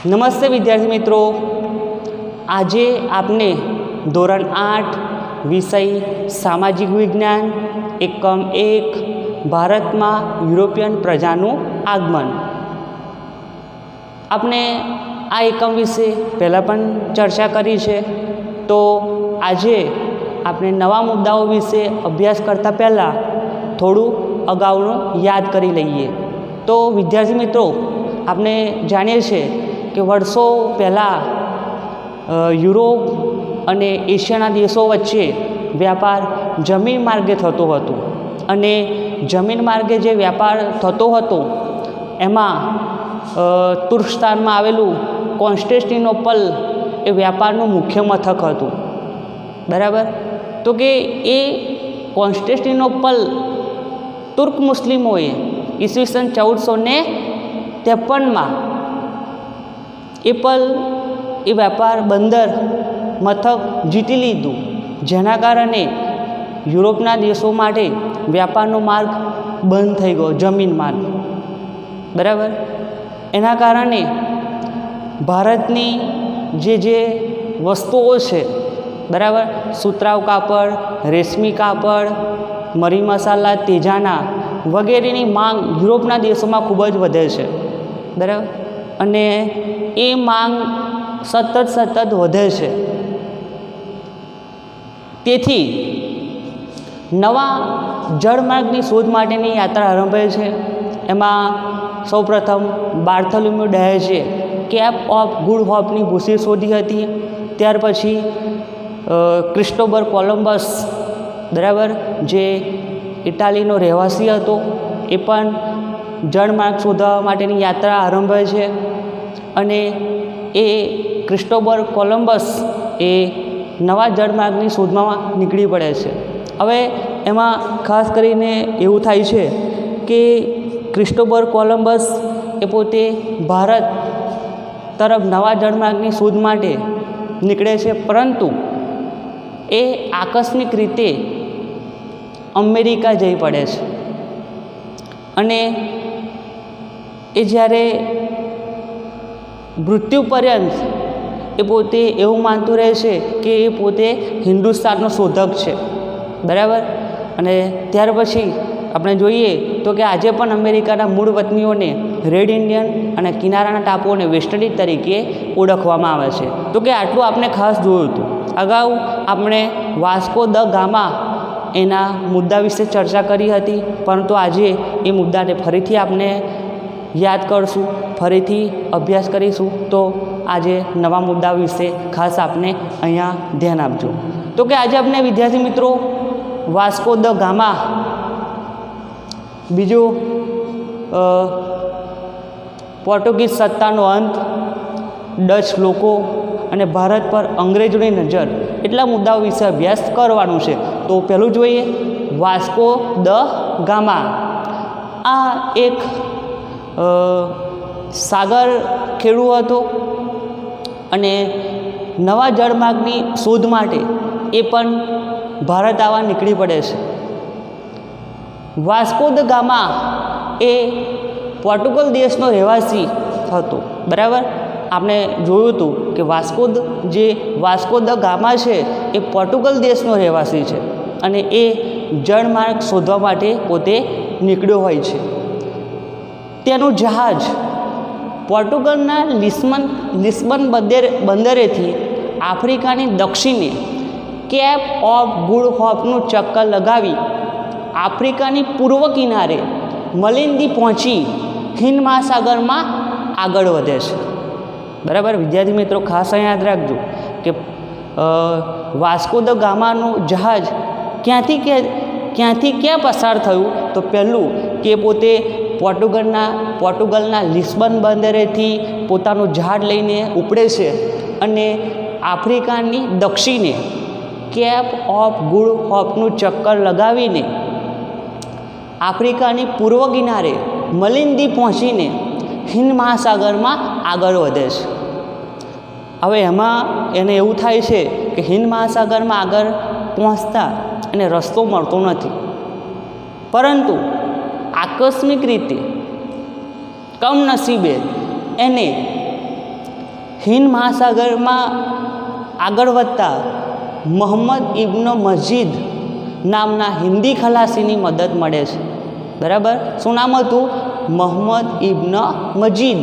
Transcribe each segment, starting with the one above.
નમસ્તે વિદ્યાર્થી મિત્રો, આજે આપણે ધોરણ 8 વિષય સામાજિક વિજ્ઞાન એકમ 1 ભારતમાં યુરોપિયન પ્રજાનું આગમન આપણે આ એકમ વિશે પહેલાં પણ ચર્ચા કરી છે। તો આજે આપણે નવા મુદ્દાઓ વિશે અભ્યાસ કરતાં પહેલાં થોડું અગાઉનું યાદ કરી લઈએ। તો વિદ્યાર્થી મિત્રો, આપણે જાણીએ છીએ કે વર્ષો પહેલાં યુરોપ અને એશિયાના દેશો વચ્ચે વ્યાપાર જમીન માર્ગે થતો હતો અને જમીન માર્ગે જે વ્યાપાર થતો હતો એમાં તુર્કસ્તાનમાં આવેલું કોન્સ્ટેન્ટિનોપલ એ વ્યાપારનું મુખ્ય મથક હતું, બરાબર। તો કે એ કોન્સ્ટેન્ટિનોપલ તુર્ક મુસ્લિમોએ ઈસવીસન 1453માં એ વ્યાપાર બંદર મથક જીતી લીધું, જેના કારણે યુરોપના દેશો માટે વ્યાપારનો માર્ગ બંધ થઈ ગયો, જમીન માર્ગ, બરાબર। એના કારણે ભારતની જે વસ્તુઓ છે, બરાબર, સુતરાઉ કાપડ, રેશમી કાપડ, મરી મસાલા, તેજાના વગેરેની માંગ યુરોપના દેશોમાં ખૂબ જ વધે છે, બરાબર। અને એ માંગ સતત વધે છે। તેથી નવા જળમાર્ગની શોધ માટેની યાત્રા આરંભાઈ છે। એમાં સૌપ્રથમ બાર્થોલોમ્યુ ડાયઝે કેપ ઓફ ગુડ હોપની ભૂસી શોધી હતી। ત્યાર પછી ક્રિસ્ટોબર કોલમ્બસ, બરાબર, જે ઇટાલીનો રહેવાસી હતો, એ પણ જળમાર્ગ શોધવા માટેની યાત્રા આરંભે છે અને એ ક્રિસ્ટોબર કોલમ્બસ એ નવા જળમાર્ગની શોધમાં નીકળી પડે છે। હવે એમાં ખાસ કરીને એવું થાય છે કે ક્રિસ્ટોબર કોલમ્બસ એ પોતે ભારત તરફ નવા જળમાર્ગની શોધ માટે નીકળે છે, પરંતુ એ આકસ્મિક રીતે અમેરિકા જઈ પડે છે અને એ જ્યારે મૃત્યુ પર્યંત એ પોતે એવું માનતું રહે છે કે એ પોતે હિન્દુસ્તાનનો શોધક છે, બરાબર। અને ત્યાર પછી આપણે જોઈએ તો કે આજે પણ અમેરિકાના મૂળ વતનીઓને રેડ ઇન્ડિયન અને કિનારાના ટાપુઓને વેસ્ટ ઇન્ડિઝ તરીકે ઓળખવામાં આવે છે। તો કે આટલું આપણે ખાસ જોયું હતું। અગાઉ આપણે વાસ્કો દ ગામા એના મુદ્દા વિશે ચર્ચા કરી હતી, પરંતુ આજે એ મુદ્દાને ફરીથી આપણે યાદ કરશું, ફરીથી અભ્યાસ કરીશું। તો આજે નવા મુદ્દા વિશે ખાસ આપણે અહીંયા ધ્યાન આપજો। તો કે આજે આપણે વિદ્યાર્થી મિત્રો વાસ્કો દ ગામા, બીજું પોર્ટુગીઝ સત્તાનો અંત, ડચ લોકો અને ભારત પર અંગ્રેજોની નજર, એટલા મુદ્દાઓ વિશે અભ્યાસ કરવાનું છે। તો પહેલું જોઈએ વાસ્કો દ ગામા। આ એક સાગર ખેડૂ હતો અને નવા જળમાર્ગની શોધ માટે એ પણ ભારત આવવા નીકળી પડે છે। વાસ્કો દ ગામા એ પોર્ટુગલ દેશનો રહેવાસી હતો, બરાબર। આપણે જોયું હતું કે વાસ્કો દ ગામા છે એ પોર્ટુગલ દેશનો રહેવાસી છે અને એ જળમાર્ગ શોધવા માટે પોતે નીકળ્યો હોય છે। તેનું જહાજ પોર્ટુગલના લિસ્બન બંદરેથી આફ્રિકાની દક્ષિણે કેપ ઓફ ગુડ હોપનું ચક્કર લગાવી આફ્રિકાની પૂર્વ કિનારે મલિંદી પહોંચી હિન્દ મહાસાગરમાં આગળ વધે છે, બરાબર। વિદ્યાર્થી મિત્રો, ખાસ યાદ રાખજો કે વાસ્કો દ ગામાનું જહાજ ક્યાંથી ક્યાં પસાર થયું? તો પહેલું કે પોતે પોર્ટુગલના લિસ્બન બંદરેથી પોતાનું જહાજ લઈને ઉપડે છે અને આફ્રિકાની દક્ષિણે કેપ ઓફ ગુડ હોપનું ચક્કર લગાવીને આફ્રિકાની પૂર્વ કિનારે મલિંદી પહોંચીને હિન્દ મહાસાગરમાં આગળ વધે છે। હવે એમાં એને એવું થાય છે કે હિન્દ મહાસાગરમાં આગળ પહોંચતા એને રસ્તો મળતો નથી, પરંતુ આકસ્મિક રીતે કમનસીબે એને હિન્દ મહાસાગરમાં આગળ વધતા મોહમ્મદ ઇબ્ન મજીદ નામના હિન્દી ખલાસીની મદદ મળે છે. બરાબર, શું નામ હતું? મોહમ્મદ ઇબ્ન મજીદ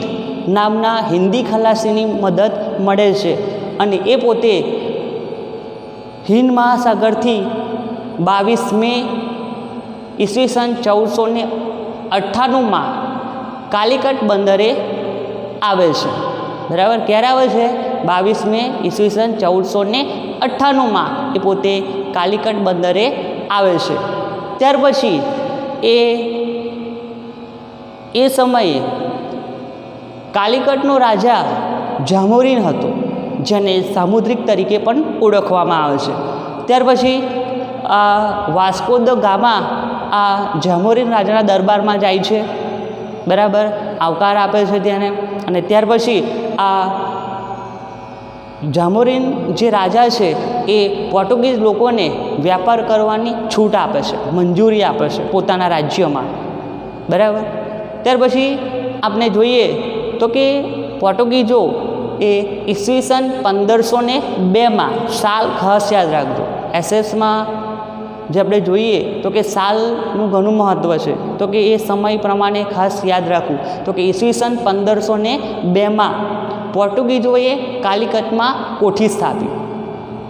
નામના હિન્દી ખલાસીની મદદ મળે છે અને એ પોતે હિન્દ મહાસાગરથી 22 મે ઈસવીસન 1498માં કાલિકટ બંદરે આવે છે. બરાબર, ક્યારે આવે છે? 22 મે ઈસવીસન 1498માં એ પોતે કાલિકટ બંદરે આવે છે. ત્યાર પછી એ સમયે કાલિકટનો રાજા જામોરીન હતો, જેને સામુદ્રિક તરીકે પણ ઓળખવામાં આવે છે. ત્યાર પછી વાસ્કો દ ગામા આ જામોરીન રાજાના દરબારમાં જાય છે. બરાબર, આવકાર આપે છે તેને. અને ત્યાર પછી આ જામોરીન જે રાજા છે એ પોર્ટુગીઝ લોકોને વ્યાપાર કરવાની છૂટ આપે છે, મંજૂરી આપે છે પોતાના રાજ્યમાં. બરાબર, ત્યાર પછી આપણે જોઈએ તો કે પોર્ટુગીઝો એ ઈસવીસન 1502માં, સાલ ખાસ યાદ રાખજો, એસએસમાં જે આપણે જોઈએ તો કે સાલનું ઘણું મહત્ત્વ છે, તો કે એ સમય પ્રમાણે ખાસ યાદ રાખવું. તો કે ઈસવીસન 1502માં પોર્ટુગીઝોએ કાલિકટમાં કોઠી સ્થાપી,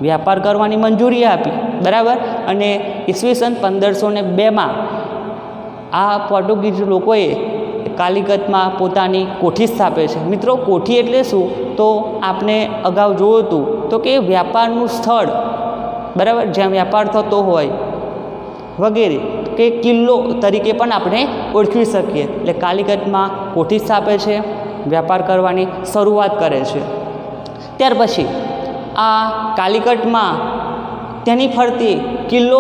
વ્યાપાર કરવાની મંજૂરી આપી. બરાબર, અને ઈસવીસન 1502માં આ પોર્ટુગીઝ લોકોએ કાલિકટમાં પોતાની કોઠી સ્થાપે છે. મિત્રો, કોઠી એટલે શું? તો આપણે અગાઉ જોયું હતું તો કે વ્યાપારનું સ્થળ, બરાબર, જ્યાં વ્યાપાર થતો હોય વગેરે, કે કિલ્લો તરીકે પણ આપણે ઓળખી શકીએ. એટલે કાલિકટમાં કોઠી સ્થાપે છે, વ્યાપાર કરવાની શરૂઆત કરે છે. ત્યાર પછી આ કાલિકટમાં તેની ફરતે કિલ્લો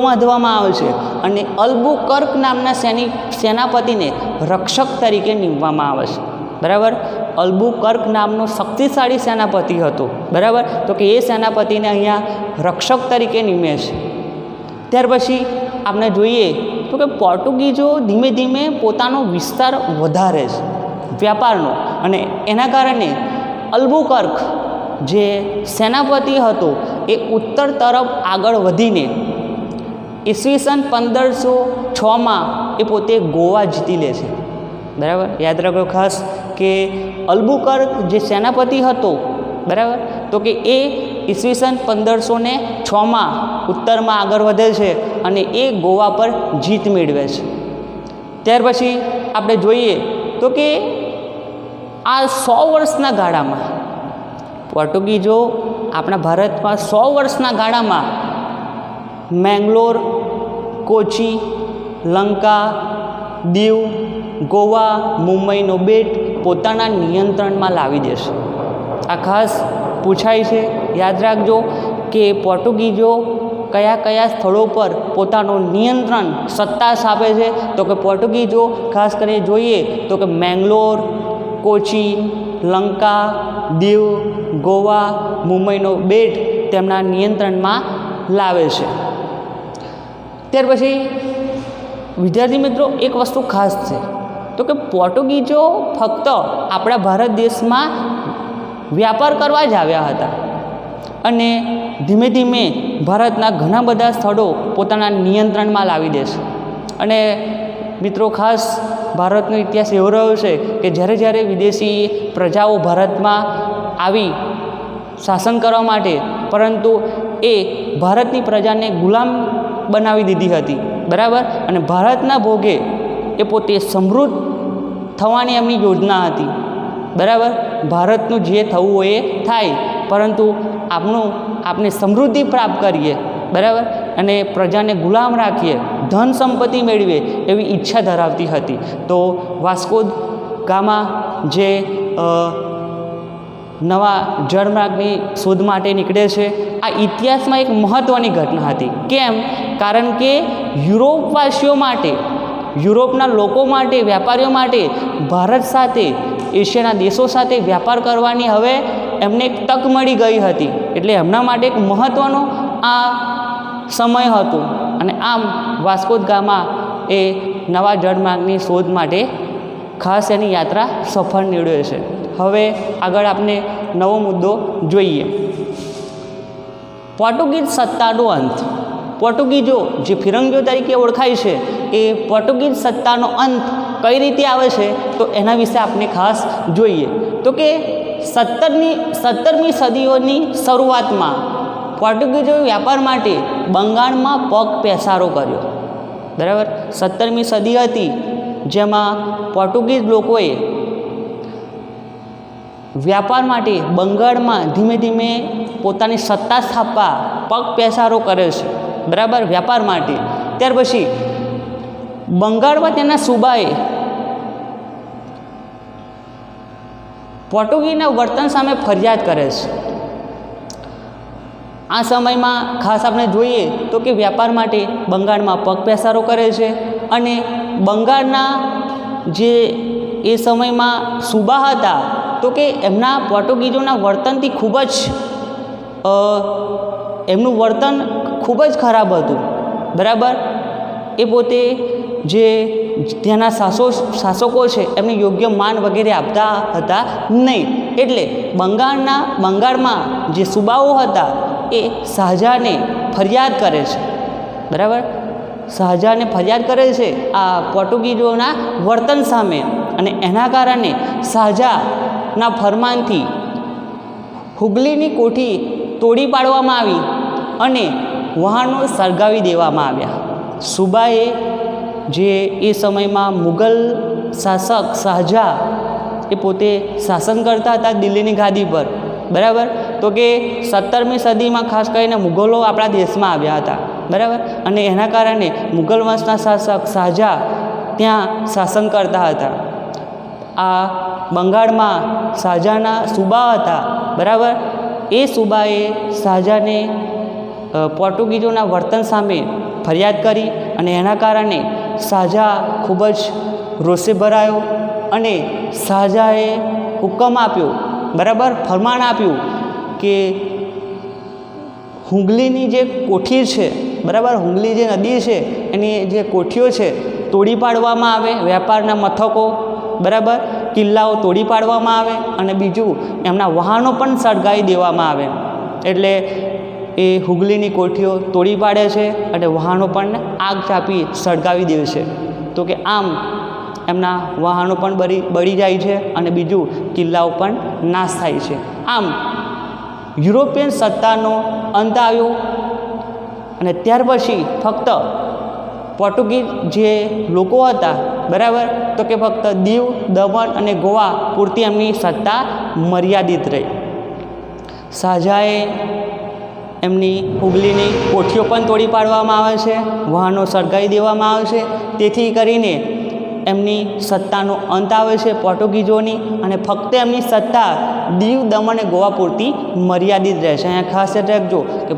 બાંધવામાં આવે છે અને અલ્બુકર્ક નામના સેનાપતિને રક્ષક તરીકે નીમવામાં આવે છે. બરાબર, અલ્બુકર્ક નામનો શક્તિશાળી સેનાપતિ હતો. બરાબર, તો કે એ સેનાપતિને અહીંયા રક્ષક તરીકે નીમે છે. ત્યાર પછી આપણે જોઈએ તો કે પોર્ટુગીઝો ધીમે ધીમે પોતાનો વિસ્તાર વધારે છે વ્યાપારનો, અને એના કારણે અલ્બુકર્ક જે સેનાપતિ હતો એ ઉત્તર તરફ આગળ વધીને ઈસવીસન 1506માં એ પોતે ગોવા જીતી લે છે. બરાબર, યાદ રાખો ખાસ કે અલ્બુકર્ક જે સેનાપતિ હતો, બરાબર, તો કે એ ઈસવીસન 1506માં ઉત્તરમાં આગળ વધે છે અને એ ગોવા પર જીત મેળવે છે. ત્યાર પછી આપણે જોઈએ તો કે આ 100 વર્ષના ગાળામાં પોર્ટુગીઝો આપણા ભારતમાં 100 વર્ષના ગાળામાં મેંગલોર, કોચી, લંકા, દીવ, ગોવા, મુંબઈનો બેટ પોતાના નિયંત્રણમાં લાવી દેશે. આ ખાસ પૂછાય છે, યાદ રાખજો કે પોર્ટુગીઝો કયા કયા સ્થળો પર પોતાનું નિયંત્રણ સત્તા સ્થાપે છે. તો કે પોર્ટુગીઝો ખાસ કરીને જોઈએ તો કે મેંગલોર, કોચી, લંકા, દીવ, ગોવા, મુંબઈનો બેટ તેમના નિયંત્રણમાં લાવે છે. ત્યાર પછી વિદ્યાર્થી મિત્રો, એક વસ્તુ ખાસ છે તો કે પોર્ટુગીઝો ફક્ત આપણા ભારત દેશમાં વ્યાપાર કરવા જ આવ્યા હતા અને ધીમે ધીમે ભારતના ઘણા બધા સ્થળો પોતાના નિયંત્રણમાં લાવી દેશે. અને મિત્રો, ખાસ ભારતનો ઇતિહાસ એવો રહ્યો છે કે જ્યારે વિદેશી પ્રજાઓ ભારતમાં આવી શાસન કરવા માટે, પરંતુ એ ભારતની પ્રજાને ગુલામ બનાવી દીધી હતી. બરાબર, અને ભારતના ભોગે એ પોતે સમૃદ્ધ થવાની એમની યોજના હતી. બરાબર, ભારતનું જે થવું હોય એ થાય, પરંતુ આપણે સમૃદ્ધિ પ્રાપ્ત કરીએ. બરાબર, અને પ્રજાને ગુલામ રાખીએ, ધન સંપત્તિ મેળવીએ એવી ઈચ્છા ધરાવતી હતી. તો વાસ્કો ગામા જે નવા જળમાર્ગની શોધ માટે નીકળે છે, આ ઇતિહાસમાં એક મહત્ત્વની ઘટના હતી. કેમ? કારણ કે યુરોપવાસીઓ માટે, યુરોપના લોકો માટે, વેપારીઓ માટે ભારત સાથે, એશિયાના દેશો સાથે વ્યાપાર કરવાની હવે એમને એક તક મળી ગઈ હતી. એટલે એમના માટે એક મહત્ત્વનો આ સમય હતો. અને આમ વાસ્કો દ ગામા એ નવા જળમાર્ગની શોધ માટે ખાસ એની યાત્રા સફળ નીવડે છે. હવે આગળ આપણે નવો મુદ્દો જોઈએ. પોર્ટુગીઝ સત્તાનો અંત. પોર્ટુગીઝો જે ફિરંગીઓ તરીકે ઓળખાય છે એ પોર્ટુગીઝ સત્તાનો અંત કઈ રીતે આવે છે તો એના વિશે આપણે ખાસ જોઈએ. તો કે 17મી સદીઓની શરૂઆતમાં પોર્ટુગીઝોએ વ્યાપાર માટે બંગાળમાં પગ પેસારો કર્યો. બરાબર, 17મી સદી હતી જેમાં પોર્ટુગીઝ લોકોએ વ્યાપાર માટે બંગાળમાં ધીમે ધીમે પોતાની સત્તા સ્થાપવા પગ પેસારો કરે છે. બરાબર, વ્યાપાર માટે. ત્યાર પછી બંગાળમાં તેના સુબાએ પોર્ટુગીઝના વર્તન સામે ફરિયાદ કરે છે. આ સમયમાં ખાસ આપણે જોઈએ તો કે વ્યાપાર માટે બંગાળમાં પગ પેસારો કરે છે અને બંગાળના જે એ સમયમાં સુબા હતા તો કે એમના પોર્ટુગીઝોના વર્તનથી ખૂબ જ એમનું વર્તન ખૂબ જ ખરાબ હતું. બરાબર, એ પોતે જે ત્યાંના શાસકો છે એમને યોગ્ય માન વગેરે આપતા હતા નહીં. એટલે બંગાળમાં જે સુબાઓ હતા એ શાહજહાંને ફરિયાદ કરે છે. બરાબર, શાહજહાંને ફરિયાદ કરે છે આ પોર્ટુગીઝોના વર્તન સામે અને એના કારણે શાહજહાંના ફરમાનથી હુગલીની કોઠી તોડી પાડવામાં આવી અને વહાણો સળગાવી દેવામાં આવ્યા. સુબાએ જે એ સમયમાં મુગલ શાસક શાહજહાં એ પોતે શાસન કરતા હતા દિલ્હીની ગાદી પર. બરાબર, તો કે 17મી સદીમાં ખાસ કરીને મુગલો આપણા દેશમાં આવ્યા હતા. બરાબર, અને એના કારણે મુગલ વંશના શાસક શાહજહાં ત્યાં શાસન કરતા હતા. આ બંગાળમાં શાહજહાંના સુબા હતા. બરાબર, એ સુબાએ શાહજહાંને પોર્ટુગીઝોના વર્તન સામે ફરિયાદ કરી અને એના કારણે શાહજહાં ખૂબ જ રોષે ભરાયો અને શાહજહાંએ હુકમ આપ્યો. બરાબર, ફરમાન આપ્યું કે હુગલીની જે કોઠી છે, બરાબર, હુગલી જે નદી છે એની જે કોઠીઓ છે તોડી પાડવામાં આવે, વેપારના મથકો, બરાબર, કિલ્લાઓ તોડી પાડવામાં આવે અને બીજું એમના વહાણો પણ સળગાવી દેવામાં આવે. એટલે એ હુગલીની કોઠીઓ તોડી પાડે છે અને વહાણો પણ આગ ચાપી સળગાવી દે છે. તો કે આમ એમના વહાણો પણ બળી જાય છે અને બીજું કિલ્લાઓ પણ નાશ થાય છે. આમ યુરોપિયન સત્તાનો અંત આવ્યો અને ત્યાર પછી ફક્ત પોર્ટુગીઝ જે લોકો હતા, બરાબર, તો કે ફક્ત દીવ, દમણ અને ગોવા પૂરતી એમની સત્તા મર્યાદિત રહી. શાહજહાંએ એમની હુગલીની કોઠીઓ પણ તોડી પાડવામાં આવે છે, વહાણો સળગાવી દેવામાં આવે છે. તેથી કરીને એમની સત્તાનો અંત આવે છે પોર્ટુગીઝોની અને ફક્ત એમની સત્તા દીવ, દમણ અને ગોવા પૂરતી મર્યાદિત રહે છે. અહીંયા ખાસ યાદ રાખજો કે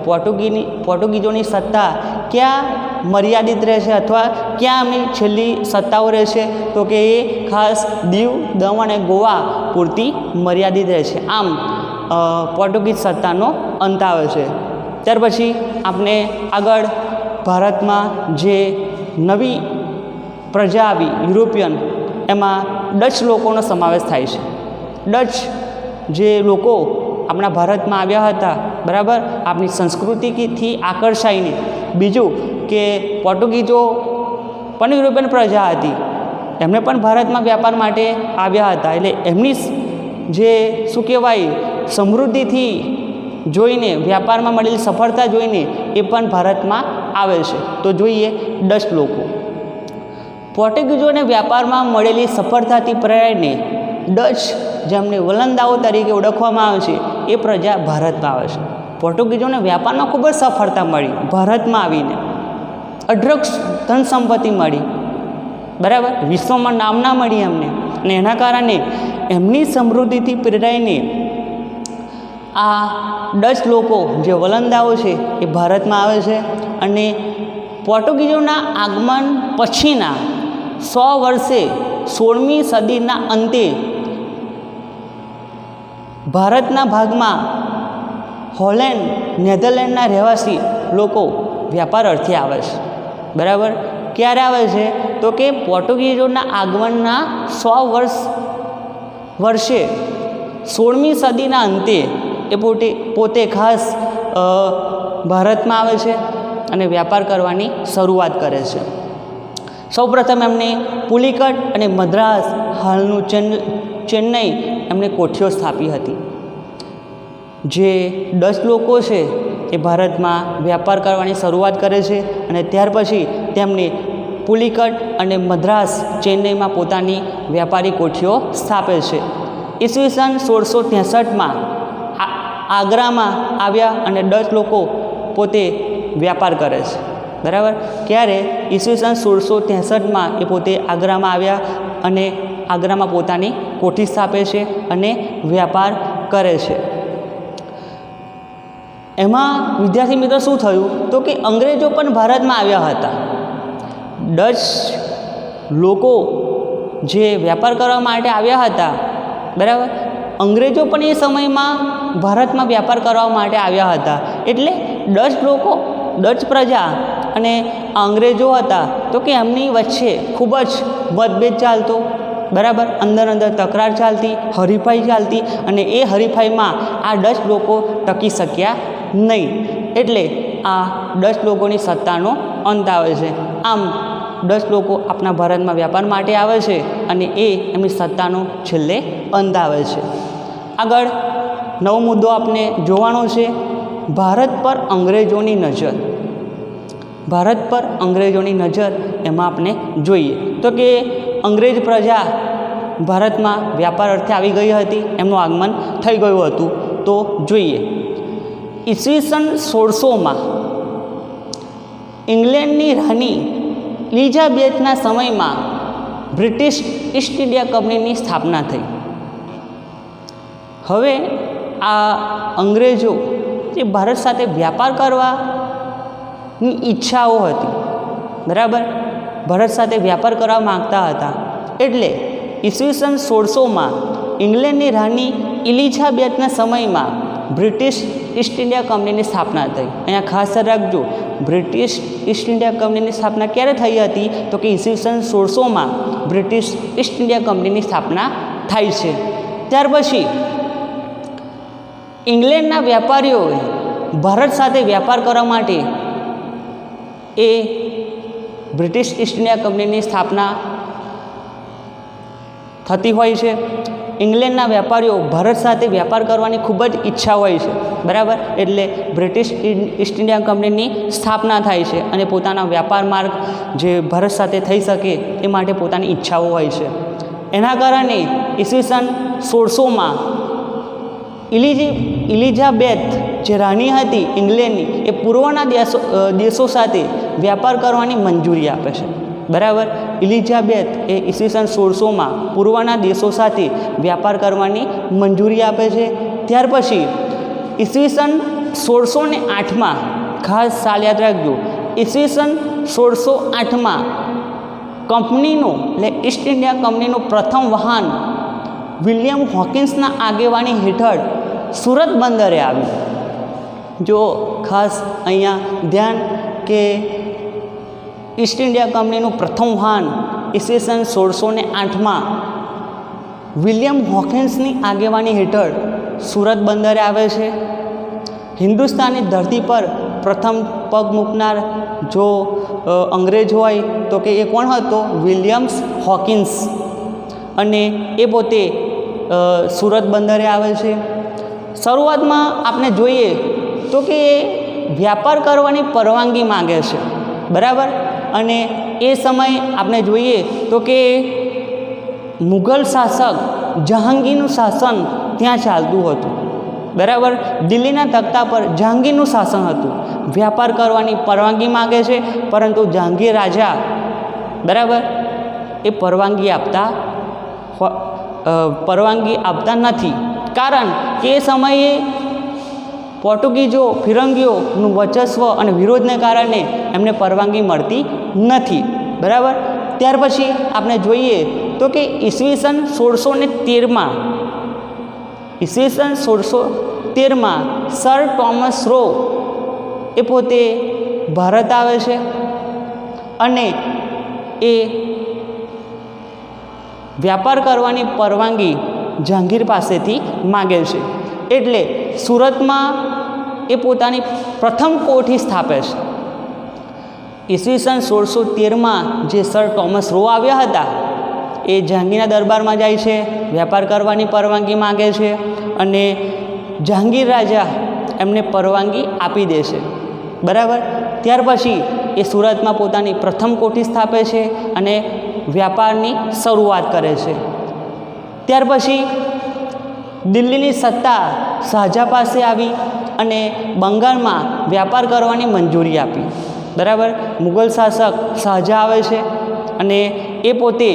પોર્ટુગીઝોની સત્તા ક્યાં મર્યાદિત રહેશે અથવા ક્યાં એમની છેલ્લી સત્તાઓ રહેશે તો કે એ ખાસ દીવ, દમણ અને ગોવા પૂરતી મર્યાદિત રહે છે. આમ પોર્ટુગીઝ સત્તાનો અંત આવે છે. ત્યાર પછી આપણે આગળ ભારતમાં જે નવી પ્રજા આવી યુરોપિયન, એમાં ડચ લોકોનો સમાવેશ થાય છે. ડચ જે લોકો આપણા ભારતમાં આવ્યા હતા, બરાબર, આપણી સંસ્કૃતિથી આકર્ષાઈને. બીજું કે પોર્ટુગીઝો પણ યુરોપિયન પ્રજા હતી, એમણે પણ ભારતમાં વ્યાપાર માટે આવ્યા હતા. એટલે એમની જે શું કહેવાય સમૃદ્ધિથી જોઈને, વ્યાપારમાં મળેલી સફળતા જોઈને એ પણ ભારતમાં આવે છે. તો જોઈએ ડચ લોકો. પોર્ટુગીઝોને વ્યાપારમાં મળેલી સફળતાથી પ્રેરાઈને ડચ, જેમને વલંદાઓ તરીકે ઓળખવામાં આવે છે, એ પ્રજા ભારતમાં આવે છે. પોર્ટુગીઝોને વ્યાપારમાં ખૂબ જ સફળતા મળી, ભારતમાં આવીને અઢળક ધન સંપત્તિ મળી, બરાબર, વિશ્વમાં નામના મળી એમને. અને એના કારણે એમની સમૃદ્ધિથી પ્રેરાઈને આ ડચ લોકો જે વલંદાઓ છે એ ભારતમાં આવે છે. અને પોર્ટુગીઝોના આગમન પછીના 100 વર્ષે 16મી સદીના અંતે ભારતના ભાગમાં હોલેન્ડ, નેધરલેન્ડના રહેવાસી લોકો વ્યાપાર અર્થે આવે છે. બરાબર, ક્યારે આવે છે તો કે પોર્ટુગીઝોના આગમનના 100 વર્ષે 16મી સદીના અંતે એ પોતે ખાસ ભારતમાં આવે છે અને વ્યાપાર કરવાની શરૂઆત કરે છે. સૌપ્રથમ એમણે પુલિકટ અને મદ્રાસ, હાલનું ચેન્નઈ, એમણે કોઠીઓ સ્થાપી હતી. જે ડચ લોકો છે એ ભારતમાં વ્યાપાર કરવાની શરૂઆત કરે છે અને ત્યાર પછી તેમણે પુલિકટ અને મદ્રાસ, ચેન્નઈમાં પોતાની વ્યાપારી કોઠીઓ સ્થાપે છે. ઈસવીસન 1663માં આગ્રામાં આવ્યા અને ડચ લોકો પોતે વ્યાપાર કરે છે. બરાબર. ક્યારે? ઈસવીસન 1663માં એ પોતે આગ્રામાં આવ્યા અને આગ્રામાં પોતાની કોઠી સ્થાપે છે અને વ્યાપાર કરે છે. એમાં વિદ્યાર્થી મિત્રો શું થયું તો કે અંગ્રેજો પણ ભારતમાં આવ્યા હતા. ડચ લોકો જે વ્યાપાર કરવા માટે આવ્યા હતા, બરાબર, અંગ્રેજો પણ એ સમયમાં ભારતમાં વ્યાપાર કરવા માટે આવ્યા હતા. એટલે ડચ લોકો, ડચ પ્રજા અને અંગ્રેજો હતા તો કે એમની વચ્ચે ખૂબ જ મતભેદ ચાલતો, બરાબર, અંદર તકરાર ચાલતી, હરીફાઈ ચાલતી અને એ હરીફાઈમાં આ ડચ લોકો ટકી શક્યા નહીં. એટલે આ ડચ લોકોની સત્તાનો અંત આવે છે. આમ ડચ લોકો આપણા ભારતમાં વ્યાપાર માટે આવે છે અને એ એમની સત્તાનો છેલ્લે અંત આવે છે. આગળ નવો મુદ્દો આપણે જોવાનો છે, ભારત પર અંગ્રેજોની નજર. ભારત પર અંગ્રેજોની નજર એમાં આપણે જોઈએ તો કે અંગ્રેજ પ્રજા ભારતમાં વ્યાપાર અર્થે આવી ગઈ હતી, એમનું આગમન થઈ ગયું હતું. તો જોઈએ, ઈસવીસન 1600માં ઇંગ્લેન્ડની રાણી એલિઝાબેથના સમયમાં બ્રિટિશ ઈસ્ટ ઇન્ડિયા કંપનીની સ્થાપના થઈ. હવે આ અંગ્રેજો જે ભારત સાથે વ્યાપાર કરવાની ઈચ્છાઓ હતી, બરાબર, ભારત સાથે વ્યાપાર કરવા માગતા હતા. એટલે ઈસવીસન 1600માં ઇંગ્લેન્ડની રાણી એલિઝાબેથના સમયમાં બ્રિટિશ ઈસ્ટ ઇન્ડિયા કંપનીની સ્થાપના થઈ. અહીંયા ખાસ રાખજો, બ્રિટિશ ઈસ્ટ ઇન્ડિયા કંપનીની સ્થાપના ક્યારે થઈ હતી તો કે ઈસવીસન 1600માં બ્રિટિશ ઈસ્ટ ઇન્ડિયા કંપનીની સ્થાપના થાય છે. ત્યાર પછી ઇંગ્લેન્ડના વેપારીઓએ ભારત સાથે વ્યાપાર કરવા માટે એ બ્રિટિશ ઈસ્ટ ઇન્ડિયા કંપનીની સ્થાપના થતી હોય છે. ઇંગ્લેન્ડના વેપારીઓ ભારત સાથે વ્યાપાર કરવાની ખૂબ જ ઈચ્છા હોય છે, બરાબર, એટલે બ્રિટિશ ઈસ્ટ ઇન્ડિયા કંપનીની સ્થાપના થાય છે અને પોતાના વ્યાપાર માર્ગ જે ભારત સાથે થઈ શકે એ માટે પોતાની ઈચ્છાઓ હોય છે. એના કારણે ઈસવીસન 1600માં એલિઝાબેથ જે રાણી હતી ઇંગ્લેન્ડની, એ પૂર્વના દેશો સાથે વ્યાપાર કરવાની મંજૂરી આપે છે, બરાબર. એલિઝાબેથ એ ઈસવીસન 1600માં પૂર્વના દેશો સાથે વ્યાપાર કરવાની મંજૂરી આપે છે. ત્યાર પછી ઈસવીસન 1608માં, ખાસ સાલ યાદ રાખજો, ઈસવીસન 1608માં કંપનીનું એટલે ઈસ્ટ ઇન્ડિયા કંપનીનું પ્રથમ વાહન વિલિયમ હોકિન્સના આગેવાની હેઠળ સુરત બંદરે આવ્યું. જો ખાસ અહીંયા ધ્યાન કે ઈસ્ટ ઇન્ડિયા કંપનીનું પ્રથમ વાહન ઈસવીસન 1608માં વિલિયમ હોકિન્સની આગેવાની હેઠળ સુરત બંદરે આવે છે. હિન્દુસ્તાનની ધરતી પર પ્રથમ પગ મૂકનાર જો અંગ્રેજ હોય તો કે એ કોણ હતો? Williams Hawkins. અને એ પોતે સુરત બંદરે આવે છે. શરૂઆતમાં આપણે જોઈએ તો કે એ વ્યાપાર કરવાની પરવાનગી માગે છે, બરાબર. અને એ સમય આપણે જોઈએ તો કે મુઘલ શાસક જહાંગીરનું શાસન ત્યાં ચાલતું હતું, બરાબર. દિલ્હીના તખ્તા પર જહાંગીરનું શાસન હતું. વ્યાપાર કરવાની પરવાનગી માગે છે, પરંતુ જહાંગીર રાજા, બરાબર, એ પરવાનગી આપતા નથી. કારણ કે એ સમયે પોર્ટુગીઝો, ફિરંગીઓનું વર્ચસ્વ અને વિરોધને કારણે એમને પરવાનગી મળતી નથી, બરાબર. ત્યાર પછી આપણે જોઈએ તો કે ઈસવીસન 1613માં સર ટોમસ રો એ પોતે ભારત આવે છે અને એ વ્યાપાર કરવાની પરવાનગી જહાંગીર પાસેથી માગે છે. એટલે સુરતમાં એ પોતાની પ્રથમ કોઠી સ્થાપે છે. ઈસવીસન 1613માં જે સર ટોમસ રો આવ્યા હતા એ જહાંગીરના દરબારમાં જાય છે, વ્યાપાર કરવાની પરવાનગી માગે છે અને જહાંગીર રાજા એમને પરવાનગી આપી દે છે. બરાબર. ત્યાર પછી એ સુરતમાં પોતાની પ્રથમ કોઠી સ્થાપે છે અને વ્યાપારની શરૂઆત કરે છે. ત્યાર પછી દિલ્હીની સત્તા શાહજહાં પાસે આવી અને બંગાળમાં વ્યાપાર કરવાની મંજૂરી આપી. બરાબર. મુગલ શાસક શાહજહાં આવે છે અને એ પોતે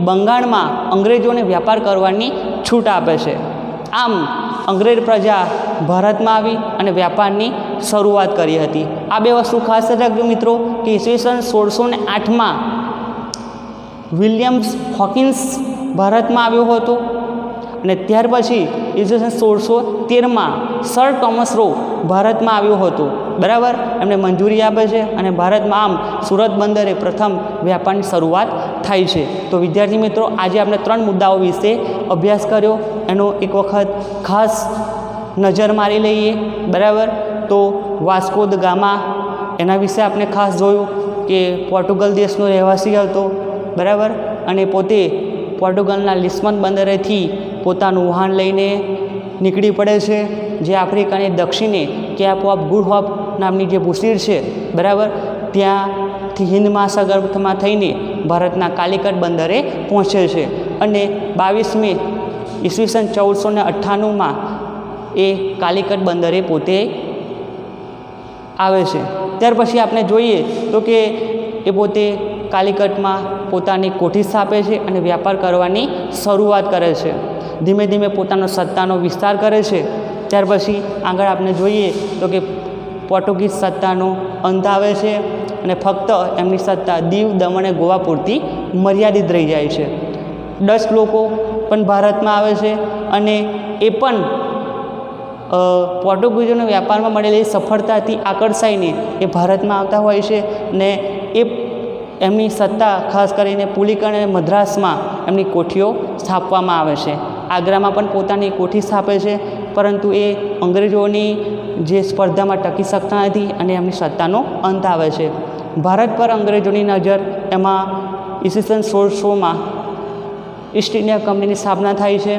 બંગાળમાં અંગ્રેજોને વ્યાપાર કરવાની છૂટ આપે છે. આમ અંગ્રેજ પ્રજા ભારતમાં આવી અને વ્યાપારની શરૂઆત કરી હતી. આ બે વસ્તુ ખાસ રાખજો મિત્રો કે ઈસવીસન 1608માં વિલિયમ્સ હોકિન્સ ભારતમાં આવ્યો હતો અને ત્યાર પછી ઈસવીસન 1613માં સર ટોમસ રો ભારતમાં આવ્યો હતો. બરાબર. એમને મંજૂરી આપે છે અને ભારતમાં આમ સુરત બંદરે પ્રથમ વ્યાપારની શરૂઆત થાય છે. તો વિદ્યાર્થી મિત્રો, આજે આપણે 3 મુદ્દાઓ વિશે અભ્યાસ કર્યો, એનો એક વખત ખાસ નજર મારી લઈએ. બરાબર. તો વાસ્કો દ ગામા એના વિશે આપણે ખાસ જોયું કે પોર્ટુગલ દેશનો રહેવાસી હતો. બરાબર. અને પોતે પોર્ટુગલના લિસ્બન બંદરેથી પોતાનું વાહન લઈને નીકળી પડે છે, જે આફ્રિકાની દક્ષિણે કેપ ઓફ ગુડ હોપ નામની જે ભૂશીર છે. બરાબર. ત્યાંથી હિન્દ મહાસાગરમાં થઈને ભારતના કાલિકટ બંદરે પહોંચે છે અને 22 મે ઈસવીસન 1498માં એ કાલિકટ બંદરે પોતે આવે છે. ત્યાર પછી આપણે જોઈએ તો કે એ પોતે કાલિકટમાં પોતાની કોઠી સ્થાપે છે અને વ્યાપાર કરવાની શરૂઆત કરે છે. ધીમે ધીમે પોતાનો સત્તાનો વિસ્તાર કરે છે. ત્યાર પછી આગળ આપણે જોઈએ તો કે પોર્ટુગીઝ સત્તાનો અંત આવે છે અને ફક્ત એમની સત્તા દીવ, દમણ અને ગોવા પૂરતી મર્યાદિત રહી જાય છે. ડચ લોકો પણ ભારતમાં આવે છે અને એ પણ પોર્ટુગીઝોના વ્યાપારમાં મળેલી સફળતાથી આકર્ષાઈને એ ભારતમાં આવતા હોય છે ને એ એમની સત્તા ખાસ કરીને પુલિકણ અને મદ્રાસમાં એમની કોઠીઓ સ્થાપવામાં આવે છે. આગ્રામાં પણ પોતાની કોઠી સ્થાપે છે, પરંતુ એ અંગ્રેજોની જે સ્પર્ધામાં ટકી શકતા નથી અને એમની સત્તાનો અંત આવે છે. ભારત પર અંગ્રેજોની નજર એમાં ઈસવીસન 1600માં ઈસ્ટ ઇન્ડિયા કંપનીની સ્થાપના થાય છે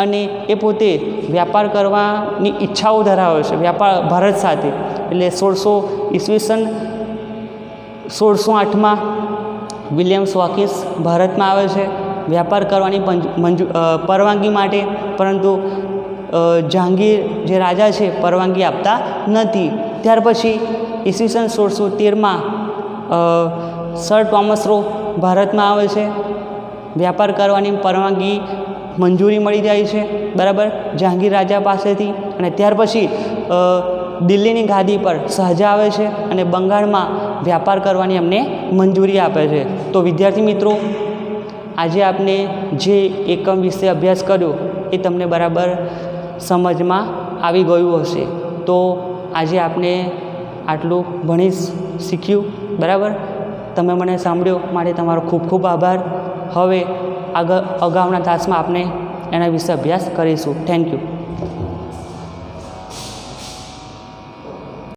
અને એ પોતે વ્યાપાર કરવાની ઈચ્છાઓ ધરાવે છે વ્યાપાર ભારત સાથે. એટલે ઈસવીસન 1608માં વિલિયમ્સ હોકિન્સ ભારતમાં આવે છે વ્યાપાર કરવાની પરવાનગી માટે, પરંતુ જહાંગીર જે રાજા છે પરવાનગી આપતા નથી. ત્યાર પછી ઈસવીસન 1613માં સર ટોમસ રો ભારતમાં આવે છે. વ્યાપાર કરવાની પરવાનગી મંજૂરી મળી જાય છે. બરાબર. જહાંગીર રાજા પાસેથી. અને ત્યાર પછી દિલ્હીની ગાદી પર શાહજહાં આવે છે અને બંગાળમાં વ્યાપાર કરવાની અમને મંજૂરી આપે છે. તો વિદ્યાર્થી મિત્રો, આજે આપને જે એકમ વિશે અભ્યાસ કર્યો એ તમને બરાબર સમજમાં આવી ગયું હશે. તો આજે આપણે આટલું ભણી શીખ્યું. બરાબર. તમે મને સાંભળ્યો માટે તમારો ખૂબ ખૂબ આભાર. હવે અગાઉના તાસમાં આપણે એના વિશે અભ્યાસ કરીશું. Thank you.